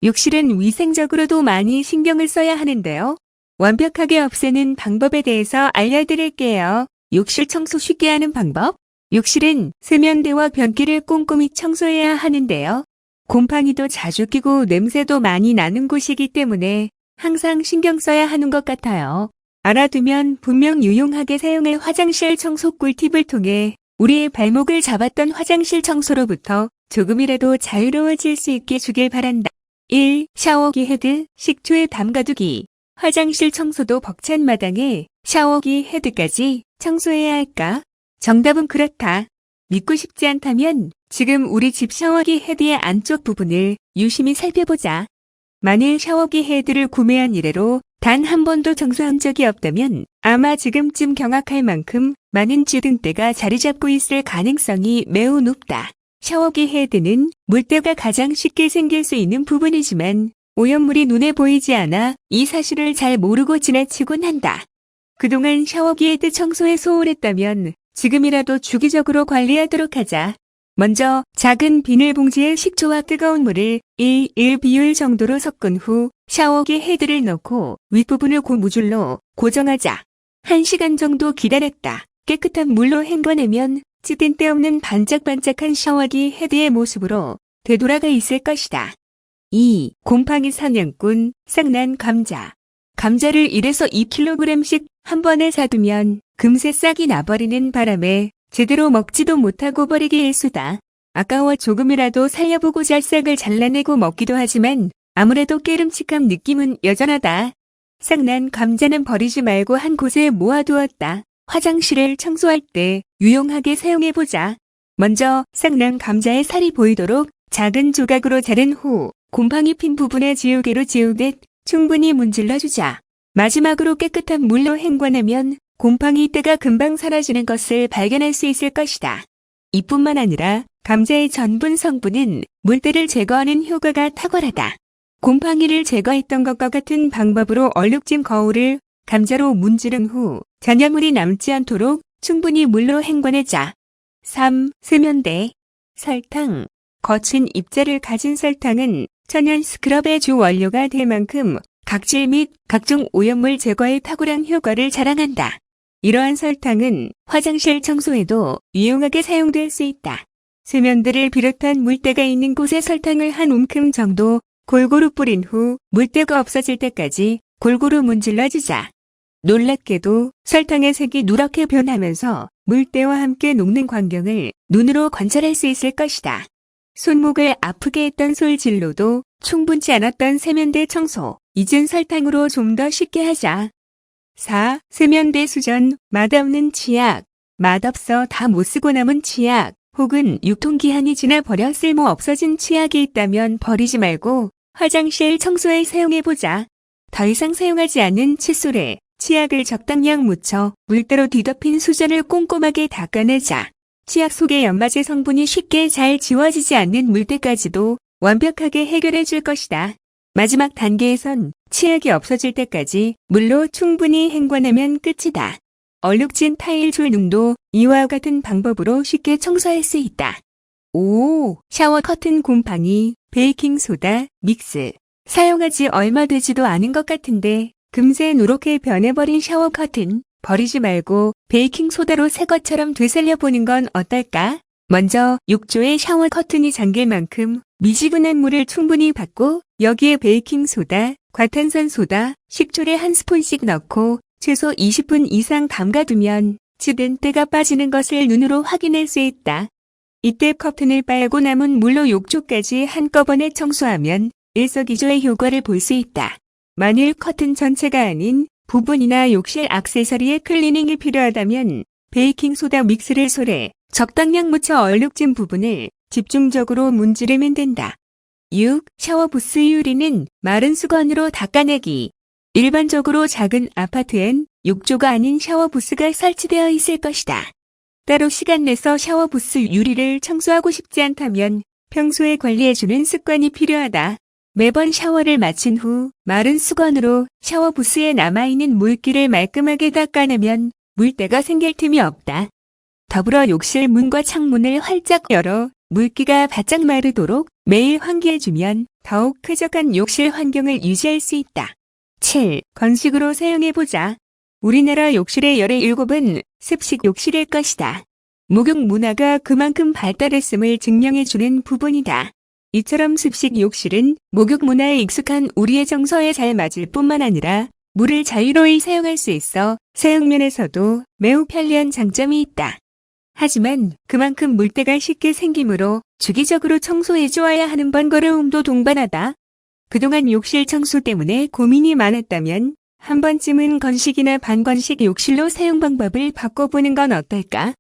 욕실은 위생적으로도 많이 신경을 써야 하는데요. 완벽하게 없애는 방법에 대해서 알려드릴게요. 욕실 청소 쉽게 하는 방법? 욕실은 세면대와 변기를 꼼꼼히 청소해야 하는데요. 곰팡이도 자주 끼고 냄새도 많이 나는 곳이기 때문에 항상 신경 써야 하는 것 같아요. 알아두면 분명 유용하게 사용할 화장실 청소 꿀팁을 통해 우리의 발목을 잡았던 화장실 청소로부터 조금이라도 자유로워질 수 있게 주길 바란다. 1. 샤워기 헤드, 식초에 담가두기. 화장실 청소도 벅찬 마당에 샤워기 헤드까지 청소해야 할까? 정답은 그렇다. 믿고 싶지 않다면 지금 우리 집 샤워기 헤드의 안쪽 부분을 유심히 살펴보자. 만일 샤워기 헤드를 구매한 이래로 단 한 번도 청소한 적이 없다면 아마 지금쯤 경악할 만큼 많은 주둥대가 자리 잡고 있을 가능성이 매우 높다. 샤워기 헤드는 물때가 가장 쉽게 생길 수 있는 부분이지만 오염물이 눈에 보이지 않아 이 사실을 잘 모르고 지나치곤 한다. 그동안 샤워기 헤드 청소에 소홀했다면 지금이라도 주기적으로 관리하도록 하자. 먼저 작은 비닐봉지에 식초와 뜨거운 물을 1:1 비율 정도로 섞은 후 샤워기 헤드를 넣고 윗부분을 고무줄로 고정하자. 1시간 정도 기다렸다. 깨끗한 물로 헹궈내면 찌든 때 없는 반짝반짝한 샤워기 헤드의 모습으로 되돌아가 있을 것이다. 2. 곰팡이 사냥꾼 싹난 감자. 감자를 1에서 2kg씩 한 번에 사두면 금세 싹이 나버리는 바람에 제대로 먹지도 못하고 버리기 일쑤다. 아까워 조금이라도 살려보고자 싹을 잘라내고 먹기도 하지만 아무래도 깨름칙한 느낌은 여전하다. 싹난 감자는 버리지 말고 한 곳에 모아두었다. 화장실을 청소할 때 유용하게 사용해보자. 먼저 싹난 감자의 살이 보이도록 작은 조각으로 자른 후 곰팡이 핀 부분에 지우개로 지우듯 충분히 문질러주자. 마지막으로 깨끗한 물로 헹궈내면 곰팡이 때가 금방 사라지는 것을 발견할 수 있을 것이다. 이뿐만 아니라 감자의 전분 성분은 물때를 제거하는 효과가 탁월하다. 곰팡이를 제거했던 것과 같은 방법으로 얼룩진 거울을 감자로 문지른 후 잔여물이 남지 않도록 충분히 물로 헹궈내자. 3. 세면대. 설탕. 거친 입자를 가진 설탕은 천연 스크럽의 주 원료가 될 만큼 각질 및 각종 오염물 제거에 탁월한 효과를 자랑한다. 이러한 설탕은 화장실 청소에도 유용하게 사용될 수 있다. 세면대를 비롯한 물때가 있는 곳에 설탕을 한 움큼 정도 골고루 뿌린 후 물때가 없어질 때까지 골고루 문질러주자. 놀랍게도 설탕의 색이 누렇게 변하면서 물때와 함께 녹는 광경을 눈으로 관찰할 수 있을 것이다. 손목을 아프게 했던 솔질로도 충분치 않았던 세면대 청소, 이젠 설탕으로 좀 더 쉽게 하자. 4. 세면대 수전, 맛없는 치약. 맛없어 다 못쓰고 남은 치약, 혹은 유통기한이 지나 버려 쓸모 없어진 치약이 있다면 버리지 말고 화장실 청소에 사용해보자. 더 이상 사용하지 않은 칫솔에 치약을 적당량 묻혀 물때로 뒤덮인 수전을 꼼꼼하게 닦아내자. 치약 속의 연마제 성분이 쉽게 잘 지워지지 않는 물때까지도 완벽하게 해결해 줄 것이다. 마지막 단계에선 치약이 없어질 때까지 물로 충분히 헹궈내면 끝이다. 얼룩진 타일 줄눈도 이와 같은 방법으로 쉽게 청소할 수 있다. 5. 샤워 커튼 곰팡이, 베이킹소다, 믹스. 사용하지 얼마 되지도 않은 것 같은데 금세 누렇게 변해버린 샤워 커튼, 버리지 말고 베이킹소다로 새 것처럼 되살려보는 건 어떨까? 먼저 욕조에 샤워 커튼이 잠길 만큼 미지근한 물을 충분히 받고 여기에 베이킹소다, 과탄산소다, 식초를 한 스푼씩 넣고 최소 20분 이상 담가두면 찌든 때가 빠지는 것을 눈으로 확인할 수 있다. 이때 커튼을 빨고 남은 물로 욕조까지 한꺼번에 청소하면 일석이조의 효과를 볼 수 있다. 만일 커튼 전체가 아닌 부분이나 욕실 액세서리에 클리닝이 필요하다면 베이킹소다 믹스를 솔에 적당량 묻혀 얼룩진 부분을 집중적으로 문지르면 된다. 6. 샤워 부스 유리는 마른 수건으로 닦아내기. 일반적으로 작은 아파트엔 욕조가 아닌 샤워 부스가 설치되어 있을 것이다. 따로 시간 내서 샤워 부스 유리를 청소하고 싶지 않다면 평소에 관리해주는 습관이 필요하다. 매번 샤워를 마친 후 마른 수건으로 샤워 부스에 남아있는 물기를 말끔하게 닦아내면 물때가 생길 틈이 없다. 더불어 욕실 문과 창문을 활짝 열어 물기가 바짝 마르도록 매일 환기해주면 더욱 쾌적한 욕실 환경을 유지할 수 있다. 7. 건식으로 사용해보자. 우리나라 욕실의 열의 7은 습식 욕실일 것이다. 목욕 문화가 그만큼 발달했음을 증명해주는 부분이다. 이처럼 습식 욕실은 목욕 문화에 익숙한 우리의 정서에 잘 맞을 뿐만 아니라 물을 자유로이 사용할 수 있어 사용면에서도 매우 편리한 장점이 있다. 하지만 그만큼 물때가 쉽게 생기므로 주기적으로 청소해 주어야 하는 번거로움도 동반하다. 그동안 욕실 청소 때문에 고민이 많았다면 한 번쯤은 건식이나 반건식 욕실로 사용 방법을 바꿔보는 건 어떨까?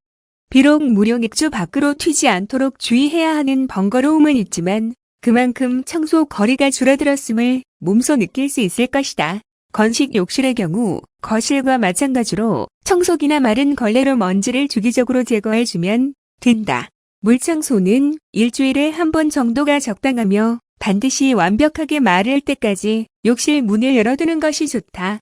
비록 무료 맥주 밖으로 튀지 않도록 주의해야 하는 번거로움은 있지만 그만큼 청소 거리가 줄어들었음을 몸소 느낄 수 있을 것이다. 건식 욕실의 경우 거실과 마찬가지로 청소기나 마른 걸레로 먼지를 주기적으로 제거해주면 된다. 물청소는 일주일에 한 번 정도가 적당하며 반드시 완벽하게 마를 때까지 욕실 문을 열어두는 것이 좋다.